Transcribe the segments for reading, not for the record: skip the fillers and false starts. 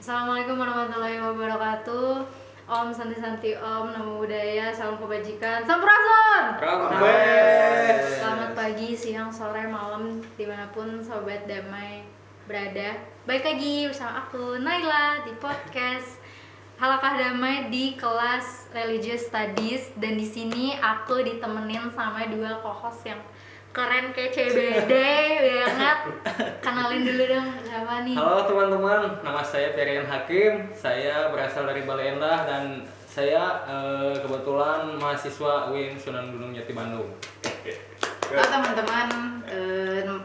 Assalamualaikum warahmatullahi wabarakatuh. Om Santi Om, Namo Buddhaya, salam kebajikan, Sampurasun. Selamat pagi, siang, sore, malam, dimanapun Sobat Damai berada. Baik lagi bersama aku Naila di podcast Halakah Damai di kelas Religious Studies, dan di sini aku ditemenin sama dua co-host yang keren kayak CBD banget. Kenalin dulu dong, siapa nih? Halo teman-teman, nama saya Perian Hakim. Saya berasal dari Bale Endah dan saya kebetulan mahasiswa UIN Sunan Gunung Jati Bandung. Halo teman-teman,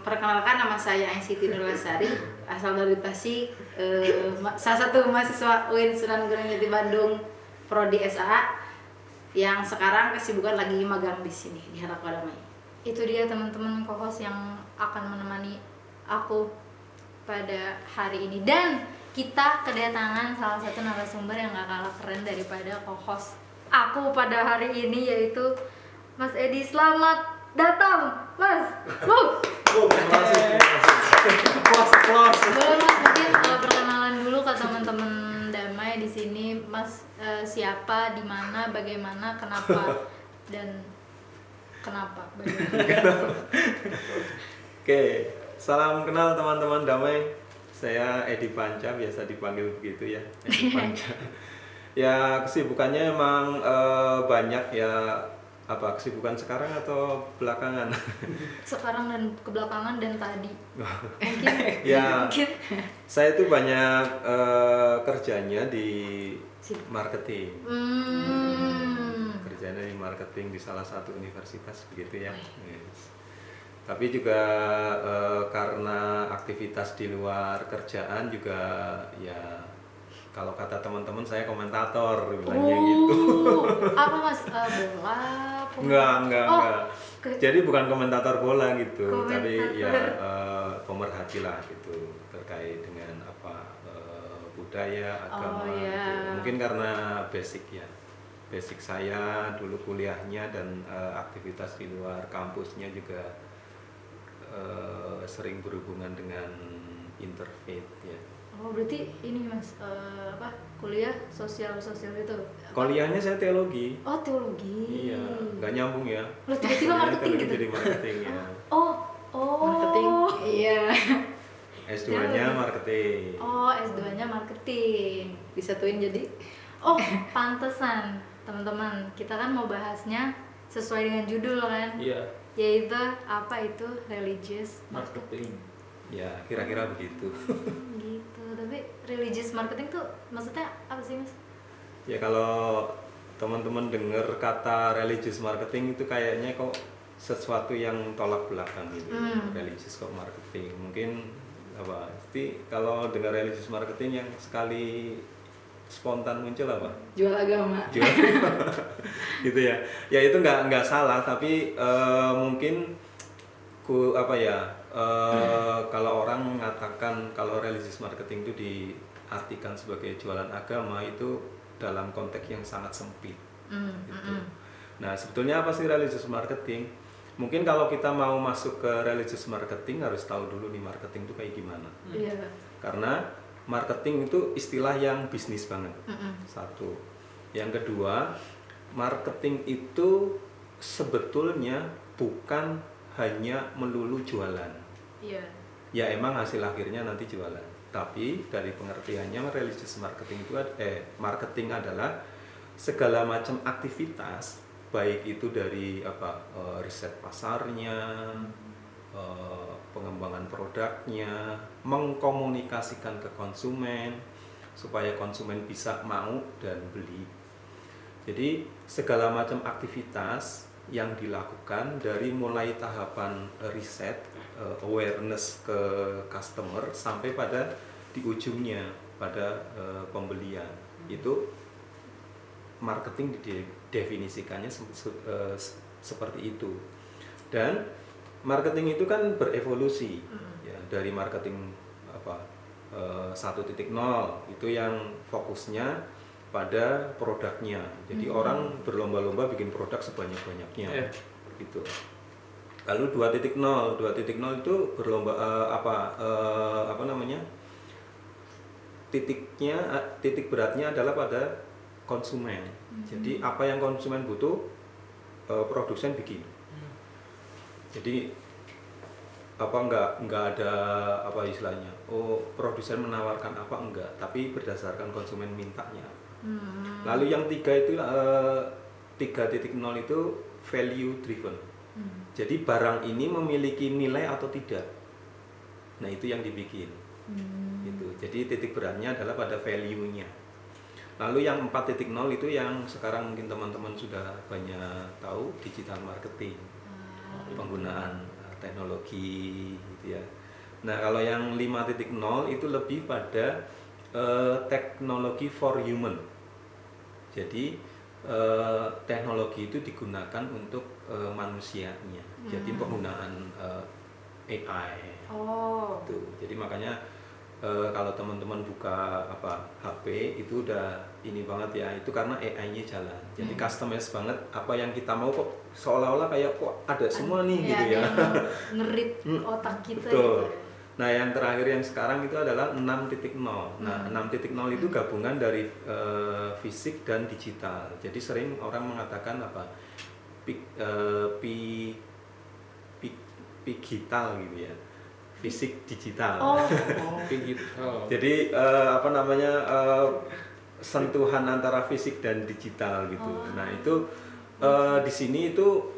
perkenalkan nama saya Ain Siti Nurlasari, asal dari Tasik, salah satu mahasiswa UIN Sunan Gunung Jati Bandung, Prodi SA, yang sekarang kesibukan lagi magang di sini di Halakah Damai. Itu dia teman-teman co-host yang akan menemani aku pada hari ini, dan kita kedatangan salah satu narasumber yang gak kalah keren daripada co-host aku pada hari ini, yaitu Mas Edi. Selamat datang, Mas. Applause. Boleh Mas mungkin perkenalan dulu ke teman-teman Damai di sini, Mas. Siapa, di mana, bagaimana, kenapa, dan kenapa? Oke, salam kenal teman-teman Damai. Saya Edi Panca, biasa dipanggil begitu ya, Edi Panca. Ya, kesibukannya emang banyak ya. Apa kesibukan sekarang atau belakangan? Sekarang dan kebelakangan dan tadi. Mungkin. Ya, Mungkin. saya tuh banyak kerjanya di marketing. Kerjanya di marketing di salah satu universitas begitu ya. Yes. Tapi juga karena aktivitas di luar kerjaan juga ya, kalau kata teman-teman saya komentator bilangnya gitu. Apa Mas? Bola? Enggak. Oh, Jadi bukan komentator bola gitu, tapi ya komentator. pemerhati lah gitu terkait dengan apa budaya, agama iya. gitu. Mungkin karena basic saya dulu kuliahnya dan aktivitas di luar kampusnya juga sering berhubungan dengan interfaith ya. Oh, berarti ini Mas, kuliah sosial itu? Kuliahnya saya teologi. Oh, teologi. Iya, nggak nyambung ya. Loh, tiba-tiba marketing Teologi gitu? jadi marketing ya. Oh. Marketing, iya. S2-nya marketing. Oh, S2-nya marketing. Disatuin jadi. Oh, pantesan teman-teman. Kita kan mau bahasnya sesuai dengan judul kan? Iya, Yaitu apa itu? Religious marketing. Ya, kira-kira begitu. gitu. Tapi religious marketing tuh maksudnya apa sih Mas? Ya kalau teman-teman dengar kata religious marketing itu kayaknya kok sesuatu yang tolak belakang gitu. Religious kok marketing. Mungkin apa? Jadi kalau dengar religious marketing yang sekali spontan muncul apa? Jual agama. Jual. Gitu ya. Ya itu nggak salah, tapi mungkin kalau orang mengatakan kalau religious marketing itu diartikan sebagai jualan agama, itu dalam konteks yang sangat sempit. Gitu. Nah, sebetulnya apa sih religious marketing? Mungkin kalau kita mau masuk ke religious marketing harus tahu dulu nih marketing itu kayak gimana. Iya. Karena marketing itu istilah yang bisnis banget. Satu. Yang kedua, marketing itu sebetulnya bukan hanya melulu jualan. Iya. Ya emang hasil akhirnya nanti jualan. Tapi dari pengertiannya religious marketing itu marketing adalah segala macam aktivitas, baik itu dari riset pasarnya, pengembangan produknya, mengkomunikasikan ke konsumen supaya konsumen bisa mau dan beli. Jadi segala macam aktivitas yang dilakukan dari mulai tahapan riset, awareness ke customer sampai pada di ujungnya pada pembelian, itu marketing didefinisikannya seperti itu. Dan marketing itu kan berevolusi ya, dari marketing 1.0 itu yang fokusnya pada produknya. Jadi orang berlomba-lomba bikin produk sebanyak-banyaknya gitu. Lalu 2.0 itu berlomba titik beratnya adalah pada konsumen. Jadi apa yang konsumen butuh, produsen bikin. Jadi apa nggak ada apa istilahnya, produsen menawarkan apa enggak, tapi berdasarkan konsumen mintanya. Lalu yang 3 itu 3.0 itu value driven. Jadi barang ini memiliki nilai atau tidak. Nah itu yang dibikin. Gitu. Jadi titik beratnya adalah pada value-nya. Lalu yang 4.0 itu yang sekarang mungkin teman-teman sudah banyak tahu, digital marketing, penggunaan teknologi gitu ya. Nah kalau yang 5.0 itu lebih pada teknologi for human. Jadi teknologi itu digunakan untuk manusianya. Jadi penggunaan AI. Tuh. Jadi makanya kalau teman-teman buka HP itu udah ini banget ya, itu karena AI-nya jalan. Jadi customize banget apa yang kita mau, kok seolah-olah kayak kok ada semua nih gitu ya. Ngerit otak kita. Betul. Gitu. Nah yang terakhir yang sekarang itu adalah 6.0. Nah 6.0 itu gabungan dari fisik dan digital. Jadi sering orang mengatakan digital gitu ya, fisik digital. Jadi sentuhan antara fisik dan digital gitu. Nah itu di sini itu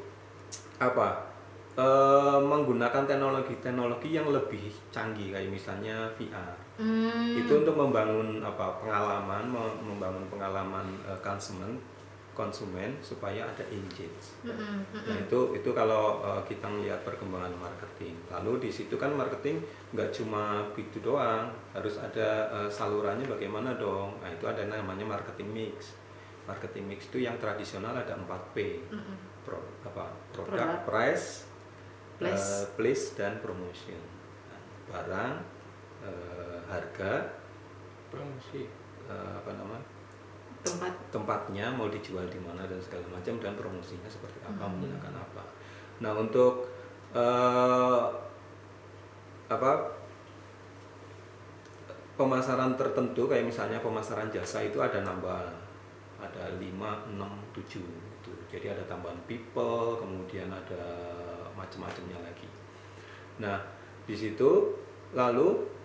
menggunakan teknologi yang lebih canggih, kayak misalnya VR. Itu untuk membangun pengalaman, membangun pengalaman konsumen supaya ada engage. Nah itu kalau kita melihat perkembangan marketing. Lalu di situ kan marketing nggak cuma gitu doang, harus ada salurannya bagaimana dong. Nah itu ada namanya marketing mix. Marketing mix itu yang tradisional ada 4P. Product, price, place dan promotion. Barang, harga, promosi, tempatnya mau dijual di mana dan segala macam, dan promosinya seperti apa, menggunakan apa. Nah untuk pemasaran tertentu kayak misalnya pemasaran jasa itu ada 5, 6, 7 gitu. Jadi ada tambahan people, kemudian ada macam-macamnya lagi. Nah di situ lalu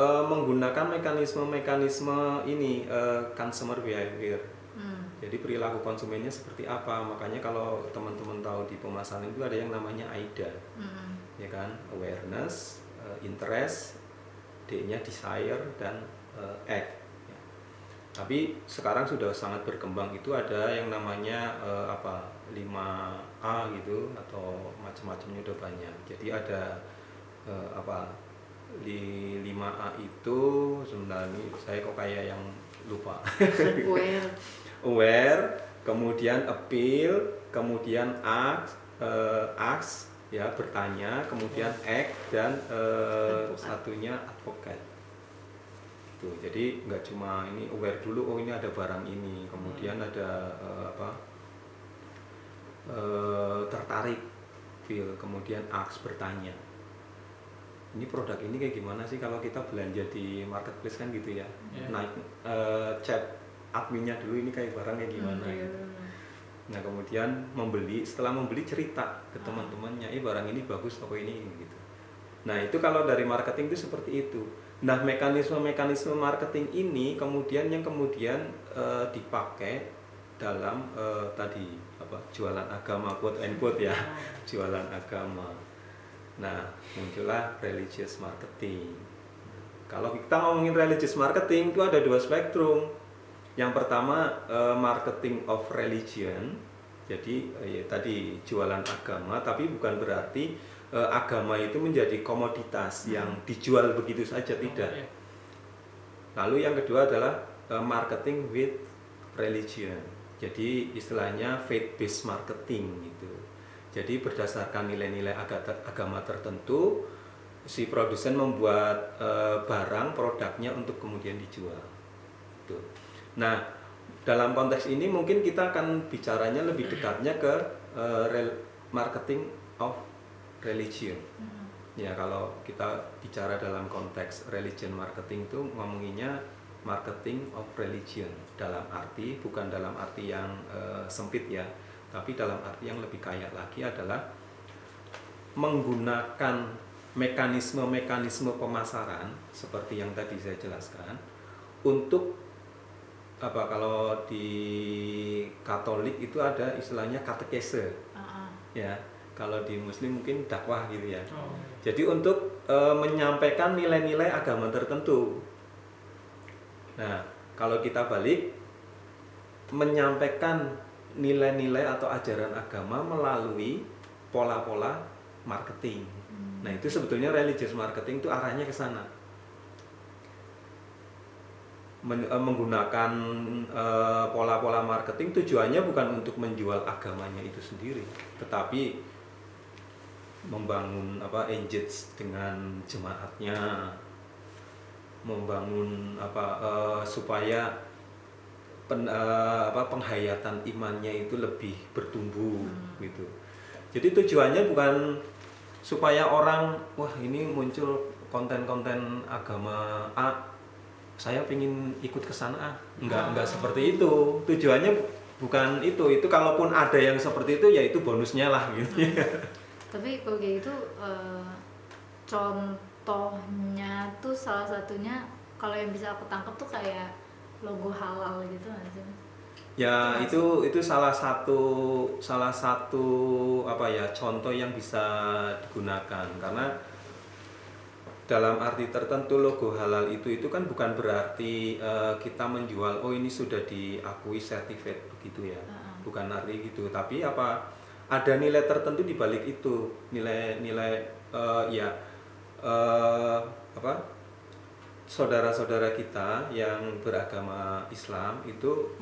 menggunakan mekanisme ini consumer behavior. Jadi perilaku konsumennya seperti apa. Makanya kalau teman-teman tahu di pemasaran itu ada yang namanya AIDA, ya kan, awareness, interest, D-nya desire, dan act. Ya. Tapi sekarang sudah sangat berkembang, itu ada yang namanya 5A gitu, atau macam-macamnya udah banyak. Jadi ada di 5A itu sebenarnya saya kok kayak yang lupa. Aware, kemudian appeal, kemudian ask ya, bertanya, kemudian act, dan satunya advocate. Tuh, jadi nggak cuma ini aware dulu, ini ada barang ini, kemudian ada tertarik, feel, kemudian ask, bertanya. Ini produk ini kayak gimana sih kalau kita belanja di marketplace kan gitu ya. Naik chat adminnya dulu, ini kayak barang kayak gimana gitu. Nah kemudian setelah membeli cerita ke teman-temannya, barang ini bagus apa ini gitu. Nah itu kalau dari marketing itu seperti itu. Nah mekanisme marketing ini kemudian dipakai dalam tadi jualan agama, quote and quote ya, jualan agama. Nah muncullah religious marketing. Kalau kita ngomongin religious marketing itu ada 2 spektrum. Yang pertama marketing of religion. Jadi tadi jualan agama, tapi bukan berarti agama itu menjadi komoditas yang dijual begitu saja, tidak. Lalu yang kedua adalah marketing with religion. Jadi istilahnya faith based marketing gitu. Jadi berdasarkan nilai-nilai agama tertentu, si produsen membuat barang, produknya untuk kemudian dijual. Gitu. Nah, dalam konteks ini mungkin kita akan bicaranya lebih dekatnya ke marketing of religion. Ya kalau kita bicara dalam konteks religion marketing itu ngomonginnya marketing of religion, dalam arti bukan dalam arti yang sempit ya, tapi dalam arti yang lebih kaya lagi adalah menggunakan mekanisme-mekanisme pemasaran seperti yang tadi saya jelaskan untuk apa, kalau di Katolik itu ada istilahnya katekese ya, kalau di Muslim mungkin dakwah gitu ya. Jadi untuk menyampaikan nilai-nilai agama tertentu. Nah kalau kita balik, menyampaikan nilai-nilai atau ajaran agama melalui pola-pola marketing. Nah itu sebetulnya religious marketing itu arahnya ke sana, menggunakan pola-pola marketing tujuannya bukan untuk menjual agamanya itu sendiri, tetapi membangun engage dengan jemaatnya, membangun supaya penghayatan imannya itu lebih bertumbuh gitu. Jadi tujuannya bukan supaya orang, wah ini muncul konten-konten agama A, saya ingin ikut ke sana. Enggak seperti itu. Tujuannya bukan itu. Itu kalaupun ada yang seperti itu ya itu bonusnya lah gitu. Tapi kalau kayak gitu contohnya tuh salah satunya kalau yang bisa aku tangkap tuh kayak logo halal gitu nggak sih? Ya itu salah satu contoh yang bisa digunakan, karena dalam arti tertentu logo halal itu kan bukan berarti kita menjual oh ini sudah diakui sertifikat begitu ya, bukan arti gitu, tapi ada nilai tertentu di balik itu, nilai saudara-saudara kita yang beragama Islam itu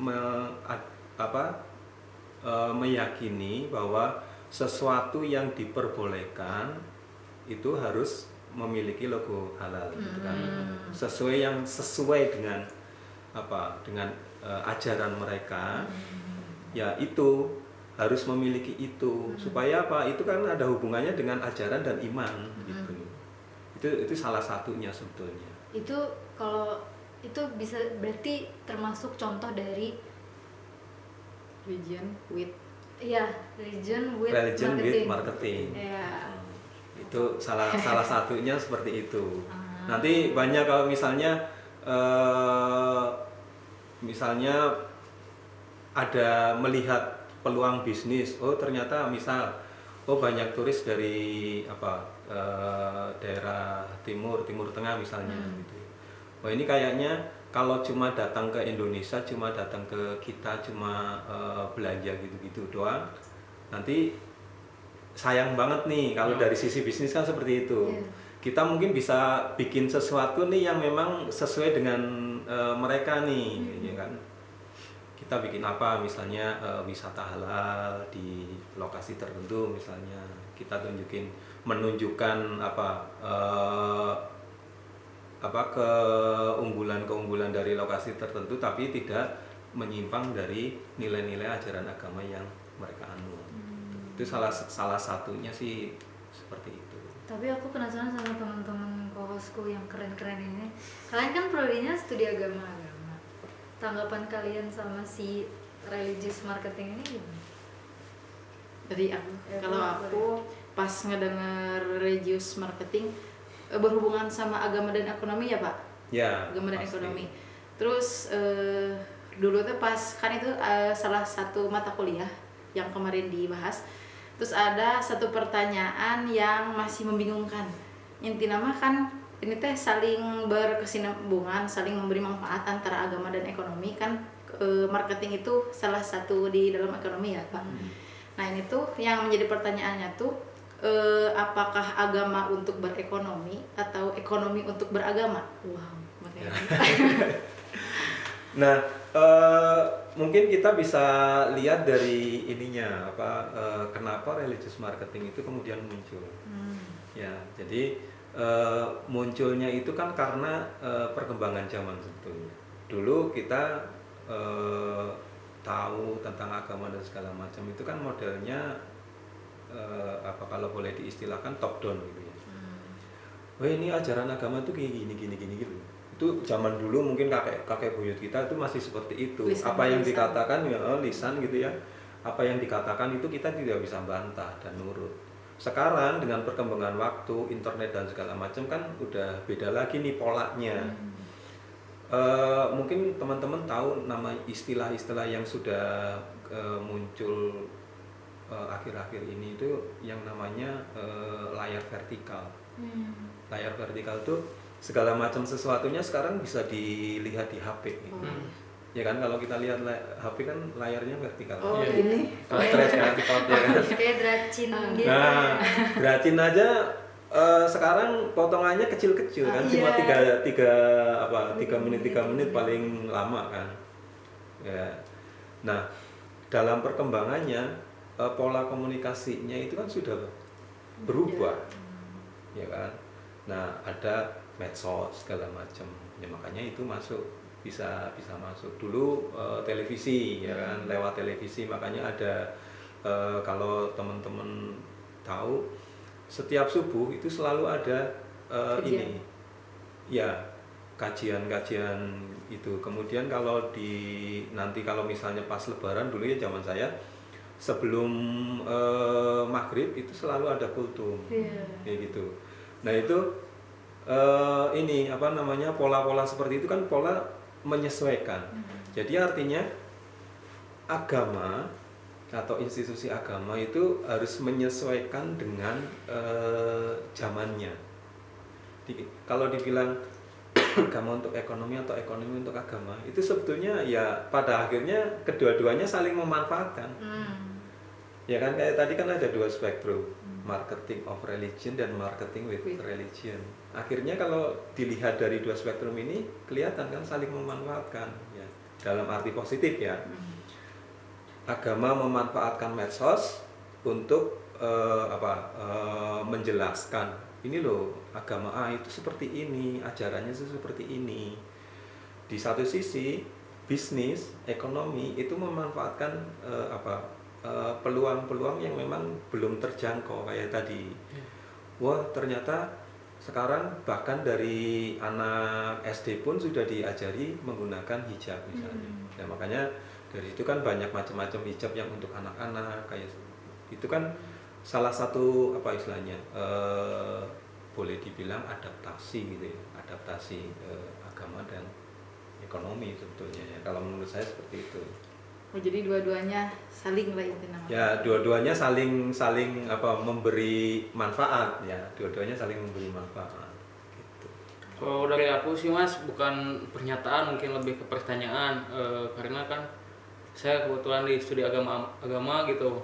meyakini bahwa sesuatu yang diperbolehkan itu harus memiliki logo halal gitu kan. Sesuai dengan ajaran mereka, ya itu harus memiliki itu. Supaya itu kan ada hubungannya dengan ajaran dan iman gitu. Itu salah satunya sebetulnya. Itu kalau itu bisa berarti termasuk contoh dari Religion with marketing. Ya. Itu salah satunya seperti itu. Nanti banyak kalau misalnya ada melihat peluang bisnis, ternyata banyak turis dari daerah timur tengah misalnya gitu. Ini kayaknya kalau cuma datang ke Indonesia, cuma datang ke kita, cuma belanja gitu-gitu doang, nanti sayang banget nih kalau dari sisi bisnis kan seperti itu. Kita mungkin bisa bikin sesuatu nih yang memang sesuai dengan mereka nih, ya kan. Kita bikin misalnya wisata halal di lokasi tertentu, misalnya kita menunjukkan keunggulan dari lokasi tertentu, tapi tidak menyimpang dari nilai-nilai ajaran agama yang mereka anut. Itu salah satunya sih seperti itu. Tapi aku penasaran sama teman-teman kohosku yang keren-keren ini. Kalian kan prodinya studi agama. Tanggapan kalian sama si religious marketing ini gimana? Jadi kalau aku pas ngedenger religious marketing berhubungan sama agama dan ekonomi ya Pak? Ya. Agama dan pasti. ekonomi. Terus dulu tuh pas kan itu salah satu mata kuliah yang kemarin dibahas. Terus ada satu pertanyaan yang masih membingungkan. Intinya kan ini teh saling berkesinambungan, saling memberi manfaat antara agama dan ekonomi kan. Marketing itu salah satu di dalam ekonomi ya Pak. Nah ini tuh yang menjadi pertanyaannya tuh apakah agama untuk berekonomi atau ekonomi untuk beragama? Wow, makanya. Nah, mungkin kita bisa lihat dari ininya kenapa religious marketing itu kemudian muncul. Ya, jadi munculnya itu kan karena perkembangan zaman sebetulnya. Dulu kita tahu tentang agama dan segala macam itu kan modelnya kalau boleh diistilahkan top down gitu ya. oh ini ajaran agama tuh kayak gini gitu. Itu zaman dulu mungkin kakek buyut kita itu masih seperti itu. Apa yang dikatakan ya lisan gitu ya. Apa yang dikatakan itu kita tidak bisa bantah dan nurut. Sekarang dengan perkembangan waktu, internet dan segala macam kan udah beda lagi nih polanya. Mungkin teman-teman tahu nama istilah-istilah yang sudah muncul akhir-akhir ini itu yang namanya layar vertikal. Layar vertikal itu segala macam sesuatunya sekarang bisa dilihat di HP gitu. Ya kan kalau kita lihat HP kan layarnya vertikal. Oh ini. Vertikal ya kan. Kayak dracin gitu. Nah, dracin aja sekarang potongannya kecil-kecil kan, cuma tiga menit paling lama kan. Ya. Nah, dalam perkembangannya pola komunikasinya itu kan sudah berubah, ya kan. Nah, ada medsos segala macam, ya makanya itu bisa masuk. Dulu televisi, ya kan, lewat televisi makanya ada kalau teman-teman tahu setiap subuh itu selalu ada ini, ya kajian itu. Kemudian kalau nanti kalau misalnya pas Lebaran dulu ya zaman saya sebelum maghrib itu selalu ada kultum, kayak gitu. Nah itu ini apa namanya pola-pola seperti itu kan pola menyesuaikan. Jadi artinya agama atau institusi agama itu harus menyesuaikan dengan zamannya. Kalau dibilang agama untuk ekonomi atau ekonomi untuk agama itu sebetulnya ya pada akhirnya kedua-duanya saling memanfaatkan. Ya kan kayak tadi kan ada dua spektrum, marketing of religion dan marketing with religion. Akhirnya kalau dilihat dari dua spektrum ini kelihatan kan saling memanfaatkan ya. Dalam arti positif ya. Agama memanfaatkan medsos untuk menjelaskan ini loh agama A itu seperti ini, ajarannya seperti ini. Di satu sisi bisnis, ekonomi itu memanfaatkan peluang-peluang yang memang belum terjangkau kayak tadi. Wah ternyata sekarang bahkan dari anak SD pun sudah diajari menggunakan hijab misalnya. Ya makanya dari itu kan banyak macam-macam hijab yang untuk anak-anak kayak itu kan salah satu apa istilahnya boleh dibilang adaptasi gitu ya, adaptasi agama dan ekonomi sebetulnya ya. Kalau menurut saya seperti itu. Oh, jadi dua-duanya saling lah itu namanya. Ya, dua-duanya saling memberi manfaat ya. Dua-duanya saling memberi manfaat gitu. Kalau dari aku sih Mas bukan pernyataan, mungkin lebih ke pertanyaan karena kan saya kebetulan di studi agama gitu.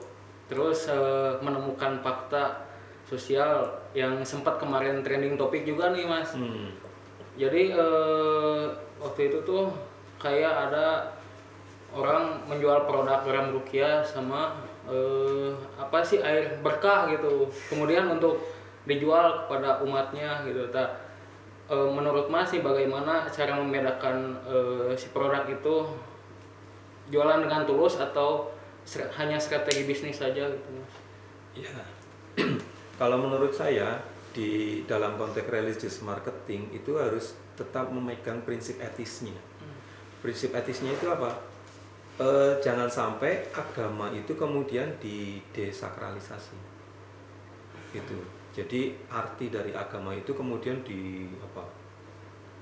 Terus menemukan fakta sosial yang sempat kemarin trending topik juga nih Mas. Jadi waktu itu tuh kayak ada orang menjual produk garam ruqyah sama air berkah gitu. Kemudian untuk dijual kepada umatnya gitu. Menurut Mas sih bagaimana cara membedakan si produk itu jualan dengan tulus atau hanya strategi bisnis saja gitu Mas? Ya. Kalau menurut saya di dalam konteks religious marketing itu harus tetap memegang prinsip etisnya. Prinsip etisnya itu apa? Jangan sampai agama itu kemudian didesakralisasi gitu. Jadi arti dari agama itu kemudian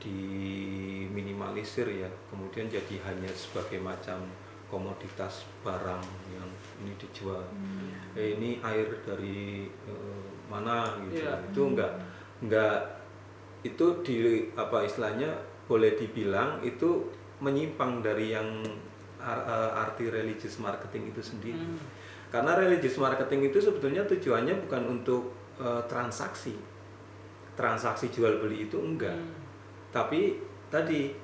diminimalisir ya, kemudian jadi hanya sebagai macam komoditas barang yang ini dijual. Ini air dari mana gitu. Itu enggak itu istilahnya boleh dibilang itu menyimpang dari yang arti religious marketing itu sendiri. Karena religious marketing itu sebetulnya tujuannya bukan untuk transaksi jual beli itu enggak. Tapi tadi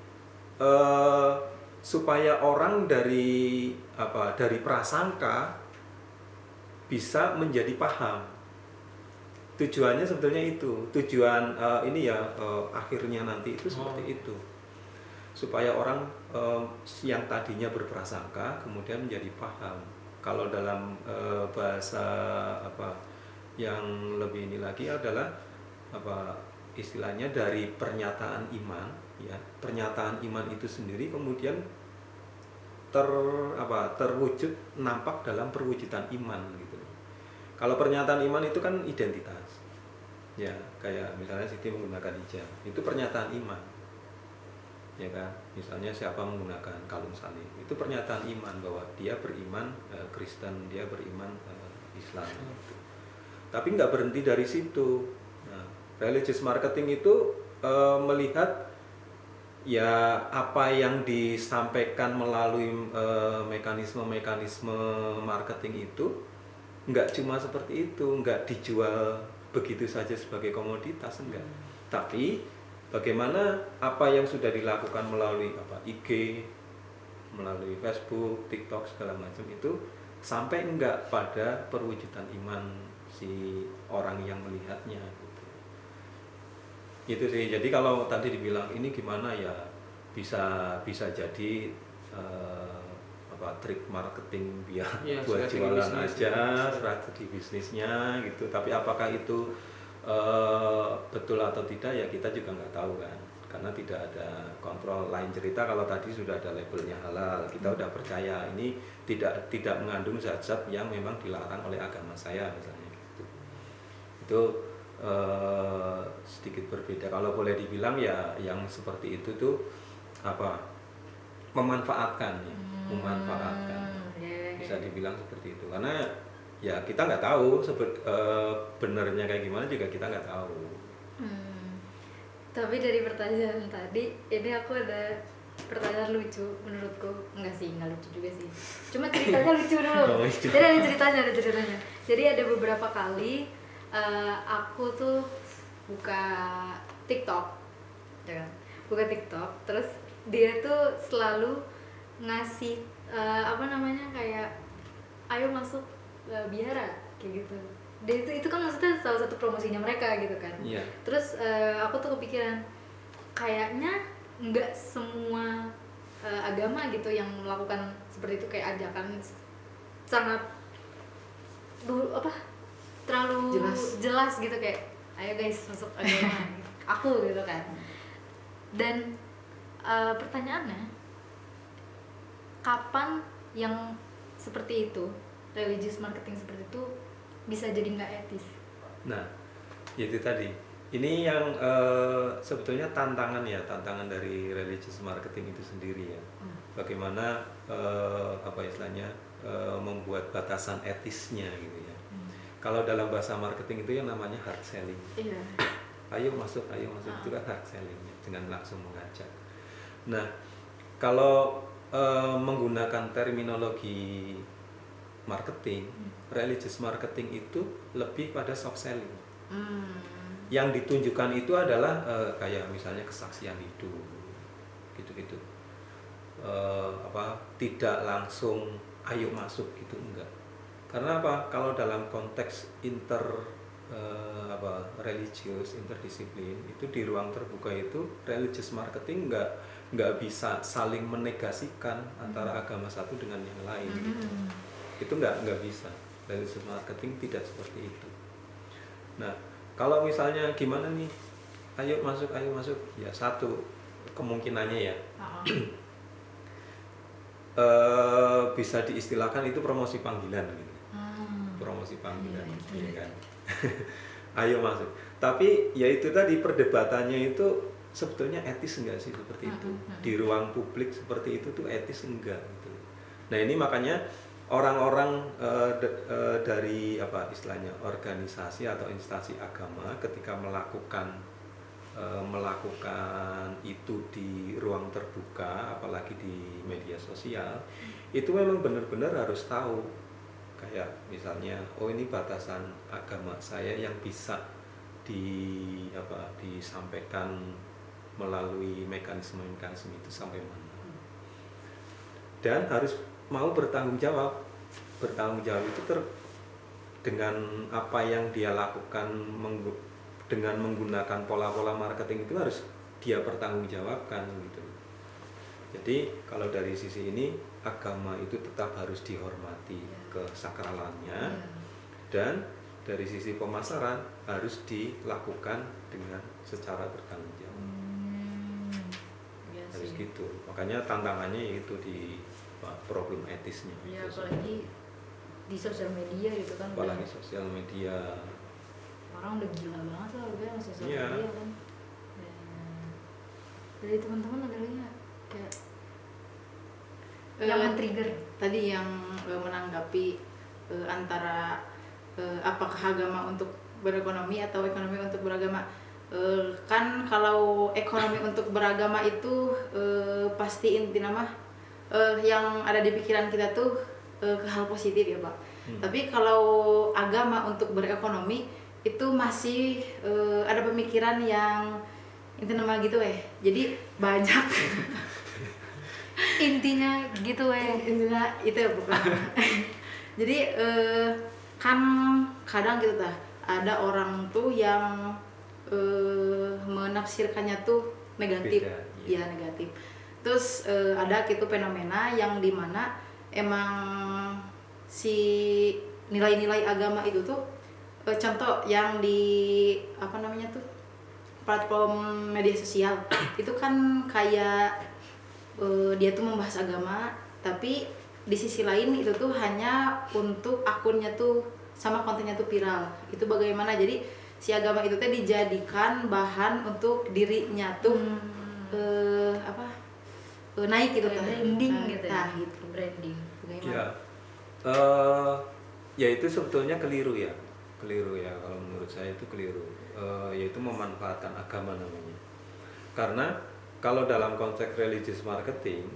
supaya orang dari prasangka bisa menjadi paham. Tujuannya sebetulnya itu. Tujuan akhirnya nanti itu seperti itu. Supaya orang yang tadinya berprasangka kemudian menjadi paham. Kalau dalam bahasa yang lebih ini lagi adalah istilahnya dari pernyataan iman, ya pernyataan iman itu sendiri kemudian terwujud nampak dalam perwujudan iman gitu. Kalau pernyataan iman itu kan identitas, ya kayak misalnya Siti menggunakan hijab, itu pernyataan iman, ya kan. Misalnya siapa menggunakan kalung salib, itu pernyataan iman bahwa dia beriman Kristen, dia beriman Islam gitu. Tapi nggak berhenti dari situ. Nah, religious marketing itu melihat ya apa yang disampaikan melalui mekanisme-mekanisme marketing itu nggak cuma seperti itu, nggak dijual begitu saja sebagai komoditas, enggak. Tapi bagaimana apa yang sudah dilakukan melalui IG, melalui Facebook, TikTok segala macam itu sampai enggak pada perwujudan iman si orang yang melihatnya gitu. Itu sih. Jadi kalau tadi dibilang ini gimana ya, bisa jadi trik marketing biar ya, buat jualan bisnis, aja, strategi bisnisnya gitu. Tapi apakah itu betul atau tidak ya kita juga nggak tahu kan, karena tidak ada kontrol. Lain cerita kalau tadi sudah ada labelnya halal, kita udah percaya ini tidak mengandung zat-zat yang memang dilarang oleh agama saya misalnya gitu. Itu sedikit berbeda. Kalau boleh dibilang ya yang seperti itu tuh memanfaatkan ya, bisa dibilang seperti itu, karena ya kita nggak tahu benernya kayak gimana juga kita nggak tahu. Tapi dari pertanyaan tadi ini aku ada pertanyaan lucu menurutku. Enggak lucu juga sih, cuma ceritanya lucu dulu. Jadi ada ceritanya. Jadi ada beberapa kali aku tuh buka TikTok, ya kan? Buka TikTok, terus dia tuh selalu ngasih kayak ayo masuk biara kayak gitu. Dan itu kan maksudnya salah satu promosinya mereka gitu kan. Yeah. Terus aku tuh kepikiran ternyata nggak semua agama gitu yang melakukan seperti itu, kayak ajakan sangat terlalu jelas gitu, kayak ayo guys masuk agama aku gitu kan. Dan pertanyaannya, kapan yang seperti itu, religious marketing seperti itu bisa jadi nggak etis? Nah, itu tadi. Ini yang sebetulnya tantangan dari religious marketing itu sendiri ya. Bagaimana membuat batasan etisnya gitu ya. Kalau dalam bahasa marketing itu yang namanya hard selling. Iya. Ayo masuk itu kan hard selling dengan langsung mengajak. Nah, kalau menggunakan terminologi marketing, religious marketing itu lebih pada soft selling. Yang ditunjukkan itu adalah kayak misalnya kesaksian hidup, gitu-gitu. Tidak langsung ayo masuk gitu, enggak. Karena apa? Kalau dalam konteks religius, interdisiplin itu di ruang terbuka itu religious marketing nggak bisa saling menegasikan antara agama satu dengan yang lain gitu. Itu nggak bisa. Religious marketing tidak seperti itu. Nah, kalau misalnya gimana nih, ayo masuk ya, satu kemungkinannya ya bisa diistilahkan itu promosi panggilan gitu. Promosi panggilan, ya kan. Ayo masuk. Tapi ya itu tadi perdebatannya itu sebetulnya etis enggak sih seperti itu. Di ruang publik seperti itu tuh etis enggak gitu. Nah, ini makanya orang-orang dari organisasi atau instansi agama ketika melakukan itu di ruang terbuka, apalagi di media sosial, itu memang benar-benar harus tahu. Kayak misalnya, ini batasan agama saya yang bisa disampaikan melalui mekanisme-mekanisme itu sampai mana. Dan harus mau bertanggung jawab. Bertanggung jawab itu dengan apa yang dia lakukan dengan menggunakan pola-pola marketing itu harus dia pertanggungjawabkan gitu. Jadi kalau dari sisi ini agama itu tetap harus dihormati kesakralannya, dan dari sisi pemasaran harus dilakukan dengan secara bertanggung jawab. Iya Harus sih. gitu. Makanya tantangannya yaitu di problem etisnya. Ya Itu. apalagi di sosial media gitu kan, Apalagi sosial media. orang udah gila banget lah udah sama sosial Iya. media kan. Dari teman-teman ada lagi nggak kayak yang men-trigger? Tadi yang menanggapi antara apakah agama untuk berekonomi atau ekonomi untuk beragama. Kan kalau ekonomi untuk beragama itu pasti inti nama yang ada di pikiran kita tuh ke hal positif ya Pak. Tapi kalau agama untuk berekonomi itu masih ada pemikiran yang inti nama gitu jadi banyak Intinya gitu intinya itu ya bukan. Jadi kan kadang gitu ada orang tuh yang menafsirkannya tuh negatif. Beda, Iya negatif. Terus ada gitu fenomena yang dimana emang si nilai-nilai agama itu tuh contoh yang di apa namanya tuh platform media sosial itu kan kayak dia tuh membahas agama, tapi di sisi lain itu tuh hanya untuk akunnya tuh sama kontennya tuh viral. Itu bagaimana? Jadi si agama itu teh dijadikan bahan untuk dirinya tuh naik gitu Kayak tah. branding gitu ya. Nah, gitu. Branding. Bagaimana? Ya, ya itu sebetulnya keliru ya kalau menurut saya itu keliru, yaitu memanfaatkan agama namanya. Karena kalau dalam konteks religious marketing,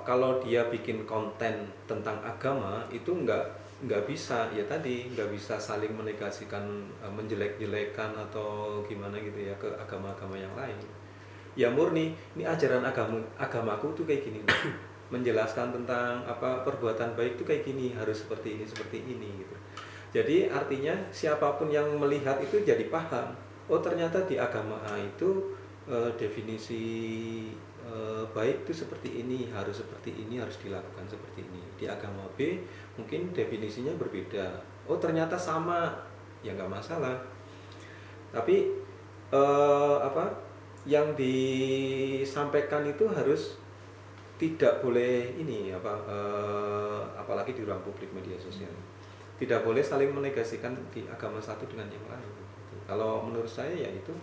kalau dia bikin konten tentang agama itu nggak bisa ya tadi nggak bisa saling menegasikan, menjelek-jelekan atau gimana gitu ya ke agama-agama yang lain. Ya murni ini ajaran agamaku tuh kayak gini. Menjelaskan tentang perbuatan baik itu kayak gini, harus seperti ini gitu. Jadi artinya siapapun yang melihat itu jadi paham, oh ternyata di agama A itu definisi baik itu seperti ini, harus seperti ini, harus dilakukan seperti ini. Di agama B mungkin definisinya berbeda, oh ternyata sama, ya nggak masalah. Tapi yang disampaikan itu harus tidak boleh ini apalagi di ruang publik media sosial tidak boleh saling menegasikan di agama satu dengan yang lain. Kalau menurut saya ya itu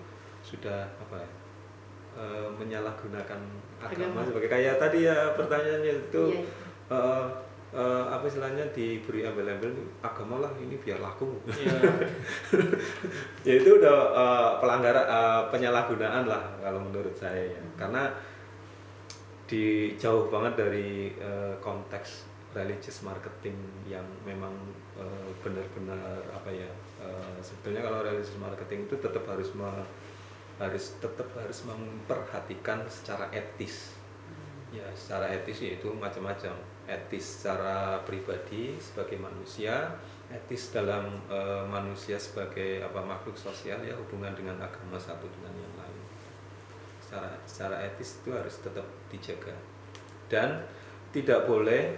sudah menyalahgunakan agama sebagai kayak tadi ya pertanyaannya itu istilahnya diberi embel-embel agama lah ini biar laku. Ya itu udah pelanggaran, penyalahgunaan lah kalau menurut saya ya. Karena jauh banget dari konteks religious marketing yang memang benar-benar sebetulnya kalau religious marketing itu tetap harus memperhatikan secara etis. Ya, secara etis yaitu macam-macam. Etis secara pribadi sebagai manusia, etis dalam manusia sebagai makhluk sosial ya, hubungan dengan agama satu dengan yang lain. Secara etis itu harus tetap dijaga. Dan tidak boleh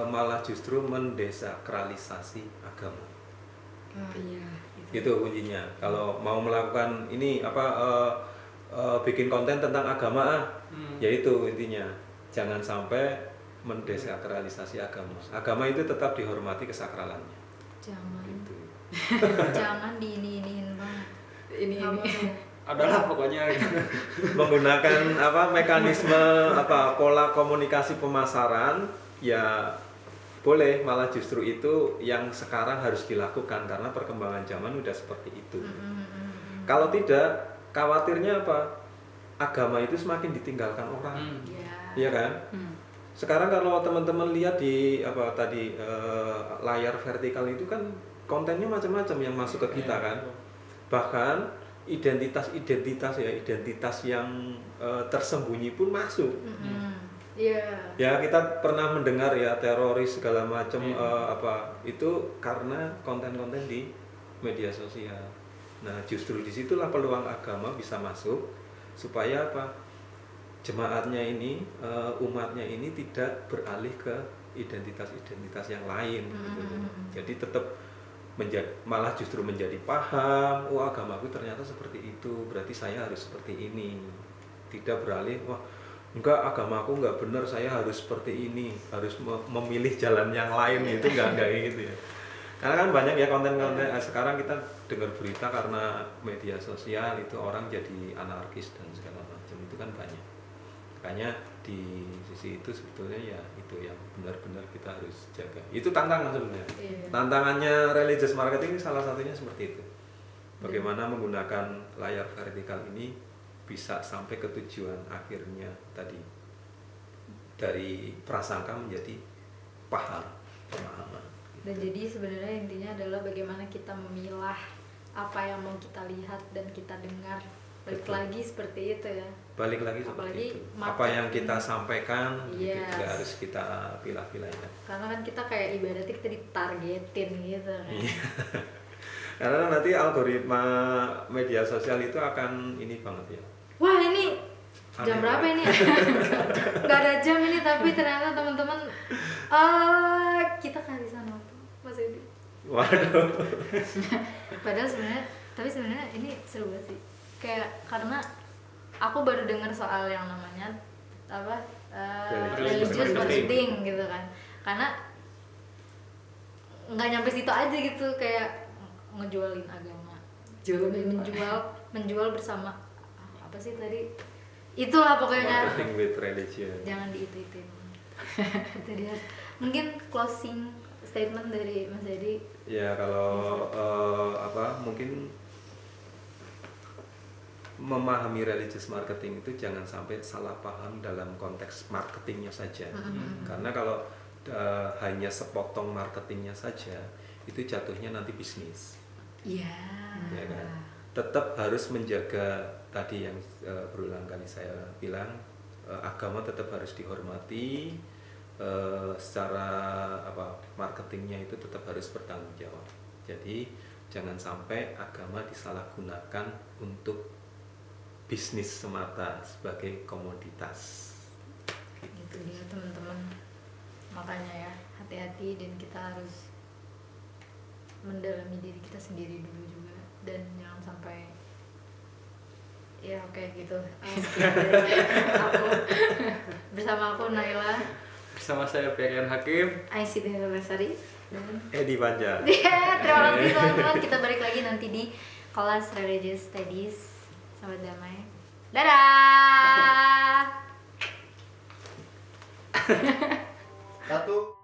malah justru mendesakralisasi agama. Itu kuncinya. Kalau mau melakukan ini bikin konten tentang agama, yaitu intinya jangan sampai mendesakralisasi agama. Agama itu tetap dihormati kesakralannya. Jangan. Gitu. Jangan diini-iniin banget. Ini Adalah pokoknya Menggunakan mekanisme pola komunikasi pemasaran ya boleh, malah justru itu yang sekarang harus dilakukan karena perkembangan zaman udah seperti itu. Kalau tidak, khawatirnya agama itu semakin ditinggalkan orang. Iya kan? Sekarang kalau teman-teman lihat di layar vertikal itu kan kontennya macam-macam yang masuk ke kita kan. Bahkan identitas yang tersembunyi pun masuk. Ya kita pernah mendengar ya teroris segala macam itu karena konten-konten di media sosial. Nah justru disitulah peluang agama bisa masuk supaya jemaatnya ini, umatnya ini tidak beralih ke identitas yang lain gitu. Jadi tetap malah justru menjadi paham, oh agamaku ternyata seperti itu, berarti saya harus seperti ini. Tidak beralih, wah enggak, agamaku enggak benar, saya harus seperti ini, harus memilih jalan yang lain. Itu enggak kayak gitu ya. Karena kan banyak ya konten-konten sekarang kita dengar berita karena media sosial itu orang jadi anarkis dan segala macam, itu kan banyak. Makanya di sisi itu sebetulnya ya itu yang benar-benar kita harus jaga. Itu tantangan sebenarnya. Tantangannya religious marketing salah satunya seperti itu. Bagaimana menggunakan layar vertikal ini bisa sampai ke tujuan akhirnya tadi, dari prasangka menjadi pemahaman. Dan jadi sebenarnya intinya adalah bagaimana kita memilah apa yang mau kita lihat dan kita dengar. Balik lagi seperti itu ya. Balik lagi seperti itu. Apa yang kita sampaikan itu juga harus kita pilah-pilah ya. Karena kan kita kayak ibaratnya kita ditargetin gitu kan. Karena nanti algoritma media sosial itu akan ini banget ya. Wah ini jam berapa ini? Gak ada jam ini, tapi ternyata teman-teman kita kehabisan waktu Mas Edi. Waduh. Padahal sebenarnya ini seru banget sih. Kayak karena aku baru dengar soal yang namanya apa religious marketing gitu kan. Karena nggak nyampe situ aja gitu, kayak ngejualin agama, menjual bersama apa sih tadi? Itulah pokoknya. Marketing with religion. Jangan diitu-ituin. Itu dia. Mungkin closing statement dari Mas Edi. Ya kalau mungkin memahami religious marketing itu jangan sampai salah paham dalam konteks marketingnya saja. Karena kalau hanya sepotong marketingnya saja, itu jatuhnya nanti bisnis. Iya. Ya kan? Tetap harus menjaga tadi yang berulang kali saya bilang, agama tetap harus dihormati, secara marketingnya itu tetap harus bertanggung jawab. Jadi jangan sampai agama disalahgunakan untuk bisnis semata sebagai komoditas. Gitu dia teman-teman. Makanya ya hati-hati, dan kita harus mendalami diri kita sendiri dulu juga, dan jangan sampai ya oke gitu. Bersama aku Naila, Bersama saya Perian Hakim, Aisyah Nulasari, dan Edi Panja. terima kasih teman-teman. Kita balik lagi nanti di kelas Religious Studies. Sahabat damai. Dadah. Satu.